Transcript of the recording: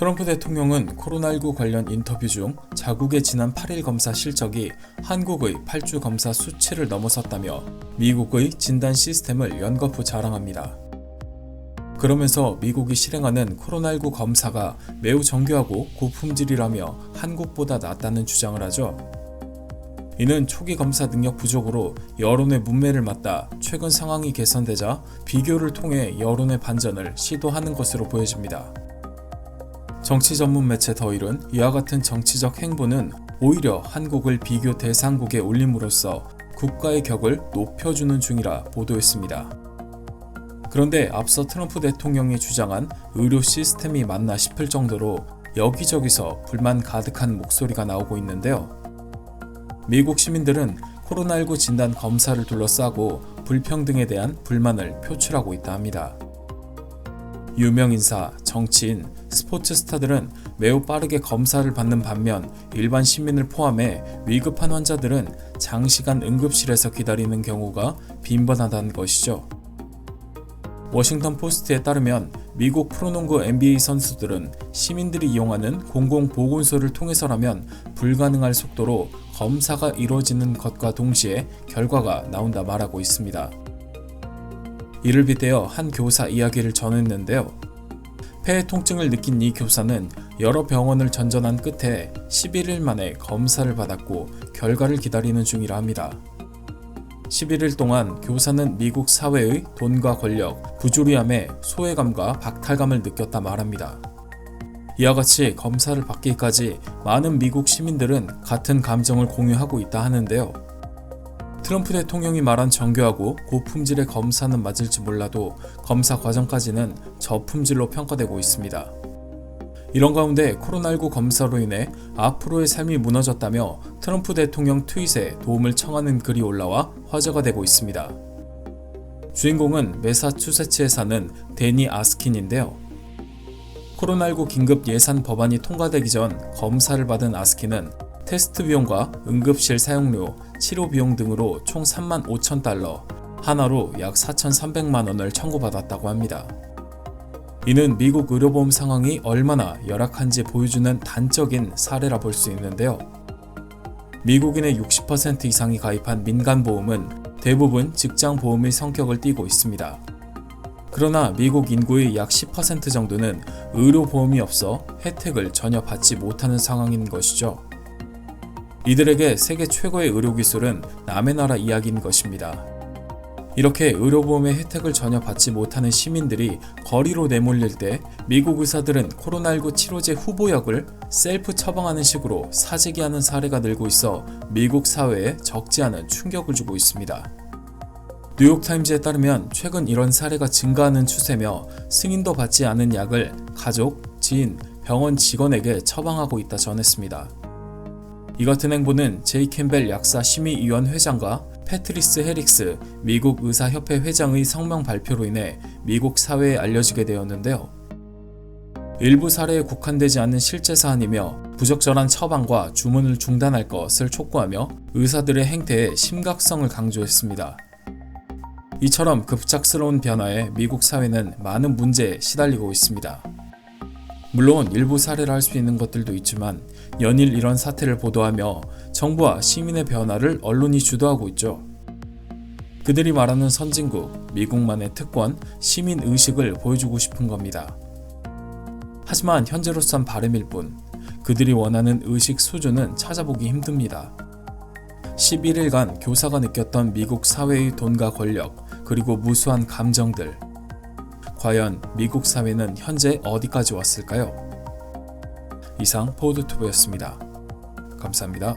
트럼프 대통령은 코로나19 관련 인터뷰 중 자국의 지난 8일 검사 실적이 한국의 8주 검사 수치를 넘어섰다며 미국의 진단 시스템을 연거푸 자랑합니다. 그러면서 미국이 실행하는 코로나19 검사가 매우 정교하고 고품질이라며 한국보다 낫다는 주장을 하죠. 이는 초기 검사 능력 부족으로 여론의 문매를 맞다 최근 상황이 개선되자 비교를 통해 여론의 반전을 시도하는 것으로 보여집니다. 정치 전문 매체 더일은 이와 같은 정치적 행보는 오히려 한국을 비교 대상국에 올림으로써 국가의 격을 높여주는 중이라 보도했습니다. 그런데 앞서 트럼프 대통령이 주장한 의료 시스템이 맞나 싶을 정도로 여기저기서 불만 가득한 목소리가 나오고 있는데요. 미국 시민들은 코로나19 진단 검사를 둘러싸고 불평등에 대한 불만을 표출하고 있다 합니다. 유명 인사, 정치인, 스포츠 스타들은 매우 빠르게 검사를 받는 반면 일반 시민을 포함해 위급한 환자들은 장시간 응급실에서 기다리는 경우가 빈번하다는 것이죠. 워싱턴 포스트에 따르면 미국 프로농구 NBA 선수들은 시민들이 이용하는 공공보건소를 통해서라면 불가능할 속도로 검사가 이루어지는 것과 동시에 결과가 나온다 말하고 있습니다. 이를 빗대어 한 교사 이야기를 전했는데요. 폐 통증을 느낀 이 교사는 여러 병원을 전전한 끝에 11일 만에 검사를 받았고 결과를 기다리는 중이라 합니다. 11일 동안 교사는 미국 사회의 돈과 권력, 부조리함에 소외감과 박탈감을 느꼈다 말합니다. 이와 같이 검사를 받기까지 많은 미국 시민들은 같은 감정을 공유하고 있다 하는데요. 트럼프 대통령이 말한 정교하고 고품질의 검사는 맞을지 몰라도 검사 과정까지는 저품질로 평가되고 있습니다. 이런 가운데 코로나19 검사로 인해 앞으로의 삶이 무너졌다며 트럼프 대통령 트윗에 도움을 청하는 글이 올라와 화제가 되고 있습니다. 주인공은 매사추세츠에 사는 데니 아스킨인데요. 코로나19 긴급 예산 법안이 통과되기 전 검사를 받은 아스킨은 테스트 비용과 응급실 사용료, 치료 비용 등으로 총 35,000달러, 하나로 약 4,300만 원을 청구받았다고 합니다. 이는 미국 의료보험 상황이 얼마나 열악한지 보여주는 단적인 사례라 볼 수 있는데요. 미국인의 60% 이상이 가입한 민간보험은 대부분 직장보험의 성격을 띠고 있습니다. 그러나 미국 인구의 약 10% 정도는 의료보험이 없어 혜택을 전혀 받지 못하는 상황인 것이죠. 이들에게 세계 최고의 의료기술은 남의 나라 이야기인 것입니다. 이렇게 의료보험의 혜택을 전혀 받지 못하는 시민들이 거리로 내몰릴 때 미국 의사들은 코로나19 치료제 후보약을 셀프 처방하는 식으로 사재기하는 사례가 늘고 있어 미국 사회에 적지 않은 충격을 주고 있습니다. 뉴욕타임즈에 따르면 최근 이런 사례가 증가하는 추세며 승인도 받지 않은 약을 가족, 지인, 병원 직원에게 처방하고 있다 전했습니다. 이 같은 행보는 제이 캠벨 약사 심의위원 회장과 패트리스 해릭스 미국 의사협회 회장의 성명 발표로 인해 미국 사회에 알려지게 되었는데요. 일부 사례에 국한되지 않는 실제 사안이며 부적절한 처방과 주문을 중단할 것을 촉구하며 의사들의 행태의 심각성을 강조했습니다. 이처럼 급작스러운 변화에 미국 사회는 많은 문제에 시달리고 있습니다. 물론 일부 사례를 할 수 있는 것들도 있지만 연일 이런 사태를 보도하며 정부와 시민의 변화를 언론이 주도하고 있죠. 그들이 말하는 선진국, 미국만의 특권, 시민의식을 보여주고 싶은 겁니다. 하지만 현재로선 바람일 뿐 그들이 원하는 의식 수준은 찾아보기 힘듭니다. 11일간 교사가 느꼈던 미국 사회의 돈과 권력, 그리고 무수한 감정들. 과연 미국 사회는 현재 어디까지 왔을까요? 이상 포드투브였습니다. 감사합니다.